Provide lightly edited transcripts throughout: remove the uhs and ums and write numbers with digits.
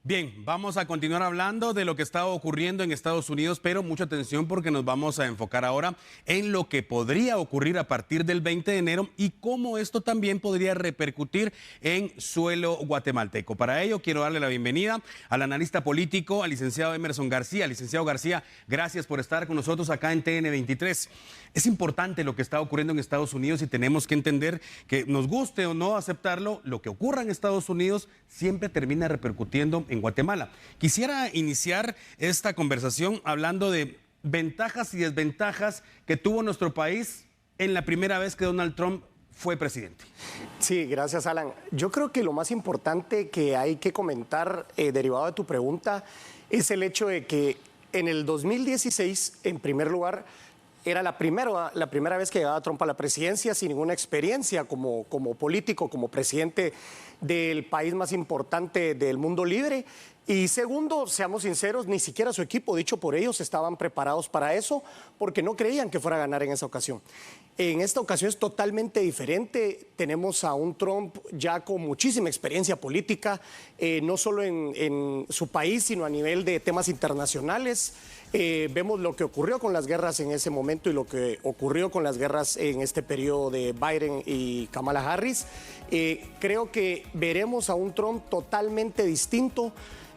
Bien, vamos a continuar hablando de lo que está ocurriendo en Estados Unidos, pero mucha atención porque nos vamos a enfocar ahora en lo que podría ocurrir a partir del 20 de enero y cómo esto también podría repercutir en suelo guatemalteco. Para ello, quiero darle la bienvenida al analista político, al licenciado Emerson García. Licenciado García, gracias por estar con nosotros acá en TN23. Es importante lo que está ocurriendo en Estados Unidos y tenemos que entender que, nos guste o no aceptarlo, lo que ocurra en Estados Unidos siempre termina repercutiendo en Guatemala. Quisiera iniciar esta conversación hablando de ventajas y desventajas que tuvo nuestro país en la primera vez que Donald Trump fue presidente. Sí, gracias, Alan. Yo creo que lo más importante que hay que comentar, derivado de tu pregunta, es el hecho de que en el 2016, en primer lugar, era la primera vez que llegaba Trump a la presidencia sin ninguna experiencia como político, como presidente del país más importante del mundo libre. Y segundo, seamos sinceros, ni siquiera su equipo, dicho por ellos, estaban preparados para eso porque no creían que fuera a ganar en esa ocasión. En esta ocasión es totalmente diferente. Tenemos a un Trump ya con muchísima experiencia política, no solo en su país, sino a nivel de temas internacionales. Vemos lo que ocurrió con las guerras en ese momento y lo que ocurrió con las guerras en este periodo de Biden y Kamala Harris. Creo que veremos a un Trump totalmente distinto.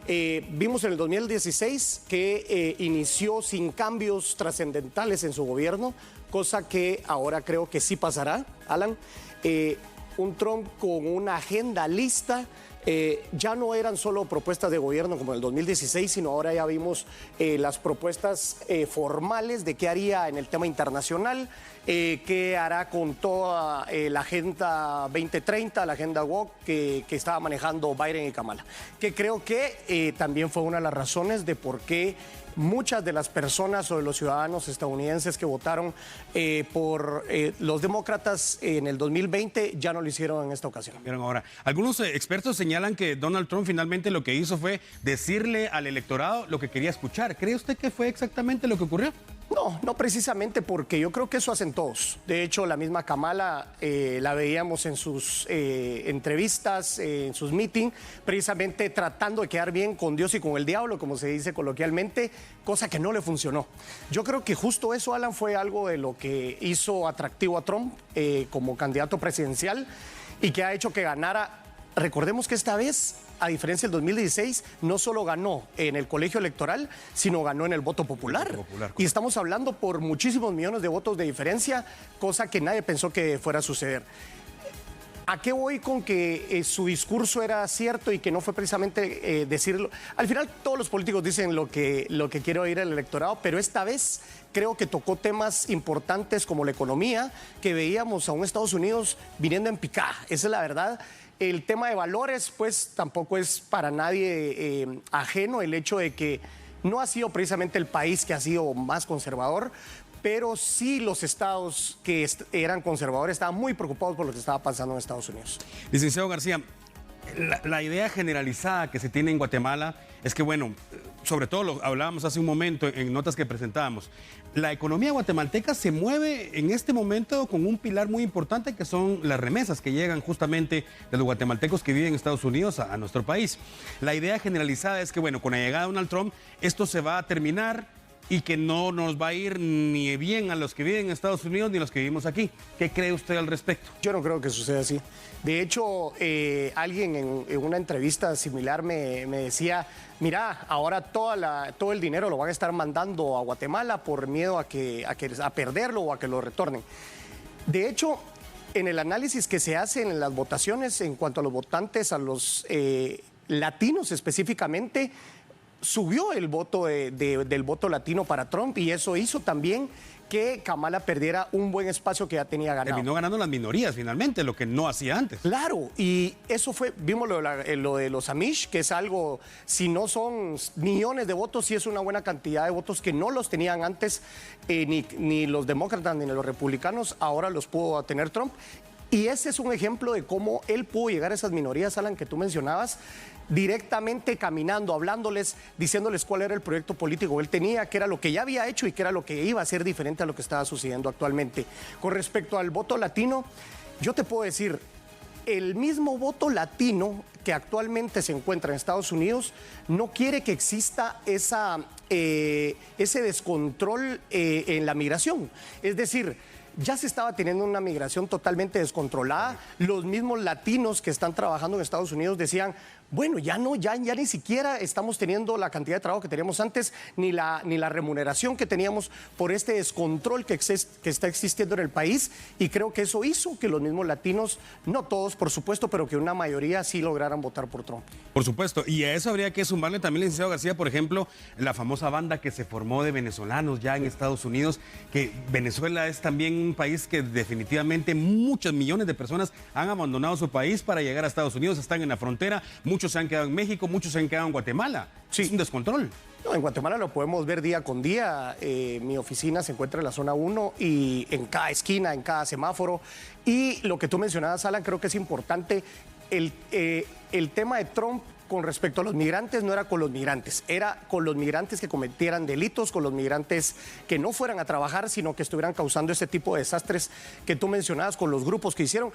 Vimos en el 2016 que inició sin cambios trascendentales en su gobierno, cosa que ahora creo que sí pasará, Alan. Un Trump con una agenda lista. Ya no eran solo propuestas de gobierno como en el 2016, sino ahora ya vimos las propuestas formales de qué haría en el tema internacional, qué hará con toda la Agenda 2030, la Agenda Woke que estaba manejando Biden y Kamala, que creo que también fue una de las razones de por qué muchas de las personas o de los ciudadanos estadounidenses que votaron por los demócratas en el 2020 ya no lo hicieron en esta ocasión. Ahora, algunos expertos señalan que Donald Trump finalmente lo que hizo fue decirle al electorado lo que quería escuchar. ¿Cree usted que fue exactamente lo que ocurrió? No precisamente, porque yo creo que eso hacen todos. De hecho, la misma Kamala la veíamos en sus entrevistas, en sus meetings, precisamente tratando de quedar bien con Dios y con el diablo, como se dice coloquialmente, cosa que no le funcionó. Yo creo que justo eso, Alan, fue algo de lo que hizo atractivo a Trump como candidato presidencial y que ha hecho que ganara. Recordemos que esta vez, a diferencia del 2016, no solo ganó en el colegio electoral, sino ganó en el voto popular. Y estamos hablando por muchísimos millones de votos de diferencia, cosa que nadie pensó que fuera a suceder. ¿A qué voy con que su discurso era cierto y que no fue precisamente decirlo? Al final todos los políticos dicen lo que quiere oír el electorado, pero esta vez creo que tocó temas importantes como la economía, que veíamos a un Estados Unidos viniendo en picada. Esa es la verdad. El tema de valores, pues tampoco es para nadie ajeno el hecho de que no ha sido precisamente el país que ha sido más conservador, pero sí los estados que eran conservadores estaban muy preocupados por lo que estaba pasando en Estados Unidos. Licenciado García, la idea generalizada que se tiene en Guatemala es que, bueno, sobre todo lo hablábamos hace un momento en notas que presentábamos, la economía guatemalteca se mueve en este momento con un pilar muy importante que son las remesas que llegan justamente de los guatemaltecos que viven en Estados Unidos a nuestro país. La idea generalizada es que, bueno, con la llegada de Donald Trump, esto se va a terminar y que no nos va a ir ni bien a los que viven en Estados Unidos ni a los que vivimos aquí. ¿Qué cree usted al respecto? Yo no creo que suceda así. De hecho, alguien en una entrevista similar me decía, mira, ahora todo el dinero lo van a estar mandando a Guatemala por miedo a perderlo o a que lo retornen. De hecho, en el análisis que se hace en las votaciones en cuanto a los votantes, a los latinos específicamente, subió el voto del voto latino para Trump y eso hizo también que Kamala perdiera un buen espacio que ya tenía ganado. Terminó ganando las minorías finalmente, lo que no hacía antes. Claro, y eso fue, vimos lo de los Amish, que es algo, si no son millones de votos, sí es una buena cantidad de votos que no los tenían antes ni los demócratas ni los republicanos, ahora los pudo tener Trump. Y ese es un ejemplo de cómo él pudo llegar a esas minorías, Alan, que tú mencionabas, directamente caminando, hablándoles, diciéndoles cuál era el proyecto político que él tenía, qué era lo que ya había hecho y qué era lo que iba a ser diferente a lo que estaba sucediendo actualmente. Con respecto al voto latino, yo te puedo decir, el mismo voto latino que actualmente se encuentra en Estados Unidos no quiere que exista ese descontrol en la migración. Es decir, ya se estaba teniendo una migración totalmente descontrolada. Los mismos latinos que están trabajando en Estados Unidos decían, bueno, ya ni siquiera estamos teniendo la cantidad de trabajo que teníamos antes, ni la remuneración que teníamos por este descontrol que está existiendo en el país. Y creo que eso hizo que los mismos latinos, no todos por supuesto, pero que una mayoría sí lograran votar por Trump. Por supuesto, y a eso habría que sumarle también, licenciado García, por ejemplo, la famosa banda que se formó de venezolanos ya en Estados Unidos, que Venezuela es también un país que definitivamente muchos millones de personas han abandonado su país para llegar a Estados Unidos, están en la frontera, muchos se han quedado en México, muchos se han quedado en Guatemala. Sí. Es un descontrol. No, en Guatemala lo podemos ver día con día. Mi oficina se encuentra en la zona 1 y en cada esquina, en cada semáforo. Y lo que tú mencionabas, Alan, creo que es importante. El tema de Trump con respecto a los migrantes no era con los migrantes, era con los migrantes que cometieran delitos, con los migrantes que no fueran a trabajar, sino que estuvieran causando este tipo de desastres que tú mencionabas con los grupos que hicieron.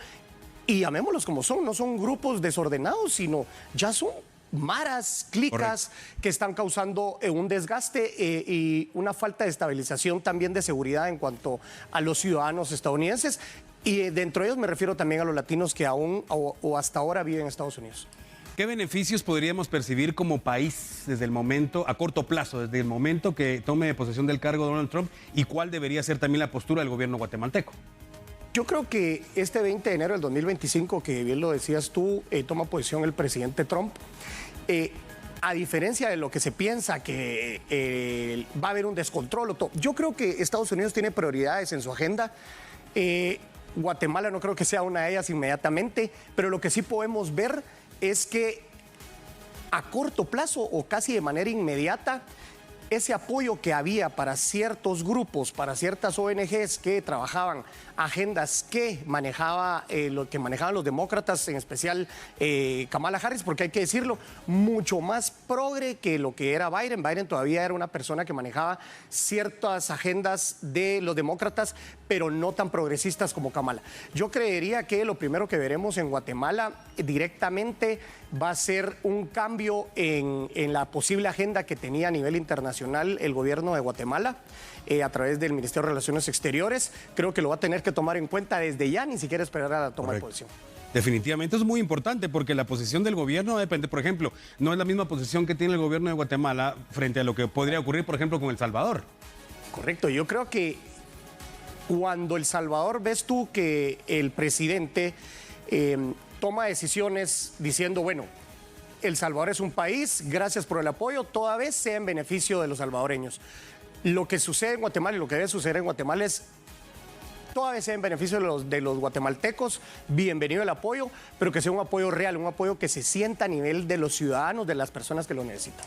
Y llamémoslos como son, no son grupos desordenados, sino ya son maras, clicas. Correcto. Que están causando un desgaste y una falta de estabilización también de seguridad en cuanto a los ciudadanos estadounidenses. Y dentro de ellos me refiero también a los latinos que aún o hasta ahora viven en Estados Unidos. ¿Qué beneficios podríamos percibir como país desde el momento, a corto plazo, desde el momento que tome posesión del cargo Donald Trump? ¿Y cuál debería ser también la postura del gobierno guatemalteco? Yo creo que este 20 de enero del 2025, que bien lo decías tú, toma posición el presidente Trump. A diferencia de lo que se piensa que va a haber un descontrol, yo creo que Estados Unidos tiene prioridades en su agenda. Guatemala no creo que sea una de ellas inmediatamente, pero lo que sí podemos ver es que a corto plazo o casi de manera inmediata, ese apoyo que había para ciertos grupos, para ciertas ONGs que trabajaban agendas que manejaban los demócratas, en especial Kamala Harris, porque hay que decirlo, mucho más progre que lo que era Biden. Biden todavía era una persona que manejaba ciertas agendas de los demócratas, pero no tan progresistas como Kamala. Yo creería que lo primero que veremos en Guatemala directamente va a ser un cambio en la posible agenda que tenía a nivel internacional el gobierno de Guatemala a través del Ministerio de Relaciones Exteriores. Creo que lo va a tener que tomar en cuenta desde ya, ni siquiera esperar a la toma de posición. Definitivamente es muy importante porque la posición del gobierno depende, por ejemplo, no es la misma posición que tiene el gobierno de Guatemala frente a lo que podría ocurrir, por ejemplo, con El Salvador. Correcto, yo creo que cuando El Salvador ves tú que el presidente toma decisiones diciendo, bueno, El Salvador es un país, gracias por el apoyo, toda vez sea en beneficio de los salvadoreños. Lo que sucede en Guatemala y lo que debe suceder en Guatemala es toda vez sea en beneficio de los guatemaltecos, bienvenido el apoyo, pero que sea un apoyo real, un apoyo que se sienta a nivel de los ciudadanos, de las personas que lo necesitan.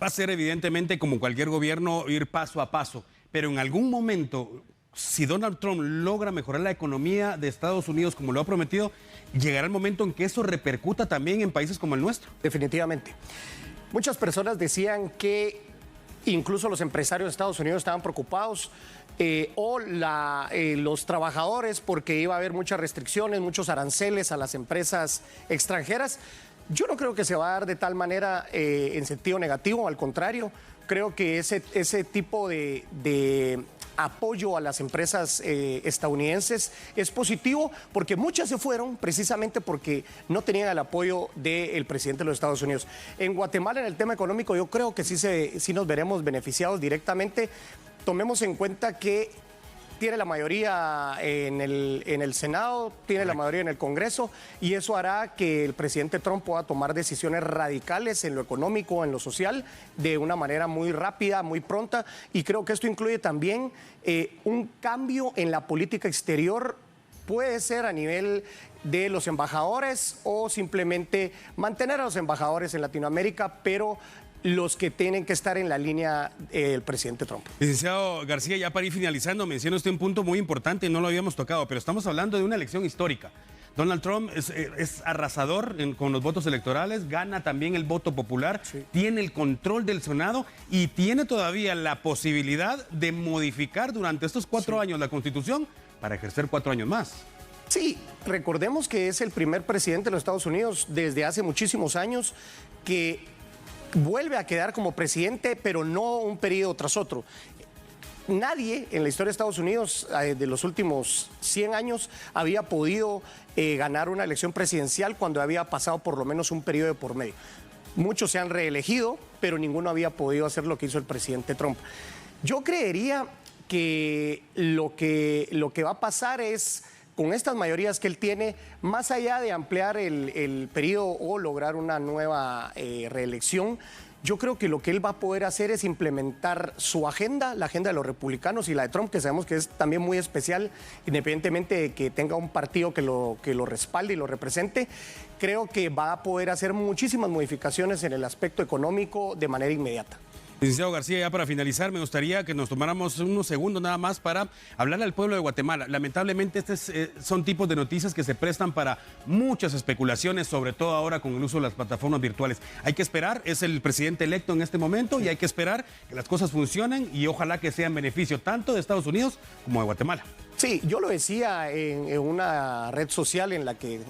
Va a ser evidentemente como cualquier gobierno ir paso a paso, pero en algún momento, si Donald Trump logra mejorar la economía de Estados Unidos como lo ha prometido, llegará el momento en que eso repercuta también en países como el nuestro. Definitivamente. Muchas personas decían que incluso los empresarios de Estados Unidos estaban preocupados los trabajadores porque iba a haber muchas restricciones, muchos aranceles a las empresas extranjeras. Yo no creo que se va a dar de tal manera en sentido negativo, al contrario, creo que ese tipo de apoyo a las empresas estadounidenses es positivo porque muchas se fueron precisamente porque no tenían el apoyo del presidente de los Estados Unidos. En Guatemala, en el tema económico, yo creo que sí nos veremos beneficiados directamente. Tomemos en cuenta que tiene la mayoría en el Senado, tiene la mayoría en el Congreso, y eso hará que el presidente Trump pueda tomar decisiones radicales en lo económico, en lo social, de una manera muy rápida, muy pronta, y creo que esto incluye también un cambio en la política exterior. Puede ser a nivel de los embajadores o simplemente mantener a los embajadores en Latinoamérica, pero los que tienen que estar en la línea del presidente Trump. Licenciado García, ya para ir finalizando, menciona usted un punto muy importante, no lo habíamos tocado, pero estamos hablando de una elección histórica. Donald Trump es arrasador con los votos electorales, gana también el voto popular, sí, tiene el control del Senado y tiene todavía la posibilidad de modificar durante estos 4 años la Constitución para ejercer 4 años más. Sí, recordemos que es el primer presidente de los Estados Unidos desde hace muchísimos años que vuelve a quedar como presidente, pero no un periodo tras otro. Nadie en la historia de Estados Unidos de los últimos 100 años había podido ganar una elección presidencial cuando había pasado por lo menos un periodo de por medio. Muchos se han reelegido, pero ninguno había podido hacer lo que hizo el presidente Trump. Yo creería que lo que va a pasar es, con estas mayorías que él tiene, más allá de ampliar el periodo o lograr una nueva reelección, yo creo que lo que él va a poder hacer es implementar su agenda, la agenda de los republicanos y la de Trump, que sabemos que es también muy especial, independientemente de que tenga un partido que lo respalde y lo represente. Creo que va a poder hacer muchísimas modificaciones en el aspecto económico de manera inmediata. Licenciado García, ya para finalizar, me gustaría que nos tomáramos unos segundos nada más para hablar al pueblo de Guatemala. Lamentablemente, estos son tipos de noticias que se prestan para muchas especulaciones, sobre todo ahora con el uso de las plataformas virtuales. Hay que esperar, es el presidente electo en este momento, y hay que esperar que las cosas funcionen y ojalá que sea en beneficio tanto de Estados Unidos como de Guatemala. Sí, yo lo decía en una red social en la que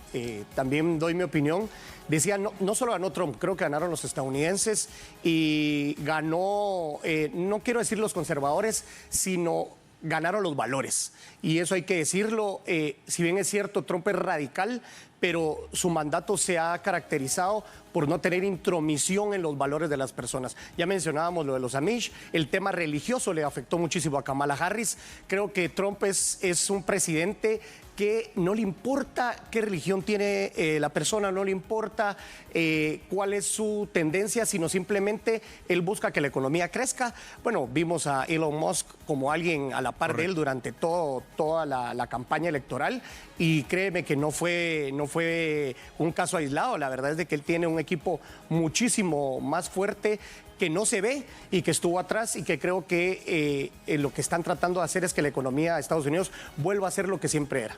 también doy mi opinión. Decía, no solo ganó Trump, creo que ganaron los estadounidenses y ganó, no quiero decir los conservadores, sino ganaron los valores. Y eso hay que decirlo, si bien es cierto, Trump es radical, pero su mandato se ha caracterizado por no tener intromisión en los valores de las personas. Ya mencionábamos lo de los Amish, el tema religioso le afectó muchísimo a Kamala Harris. Creo que Trump es un presidente que no le importa qué religión tiene la persona, no le importa cuál es su tendencia, sino simplemente él busca que la economía crezca. Bueno, vimos a Elon Musk como alguien a la par de él durante toda la campaña electoral, y créeme que no fue un caso aislado. La verdad es de que él tiene un equipo muchísimo más fuerte que no se ve y que estuvo atrás, y que creo que lo que están tratando de hacer es que la economía de Estados Unidos vuelva a ser lo que siempre era.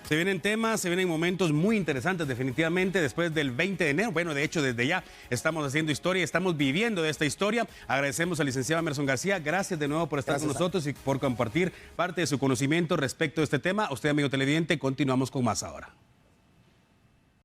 Se vienen temas, se vienen momentos muy interesantes definitivamente después del 20 de enero. Bueno, de hecho, desde ya estamos haciendo historia, estamos viviendo de esta historia. Agradecemos al licenciado Emerson García. Gracias de nuevo por estar con nosotros y por compartir parte de su conocimiento respecto a este tema. A usted, amigo televidente, continuamos con más ahora.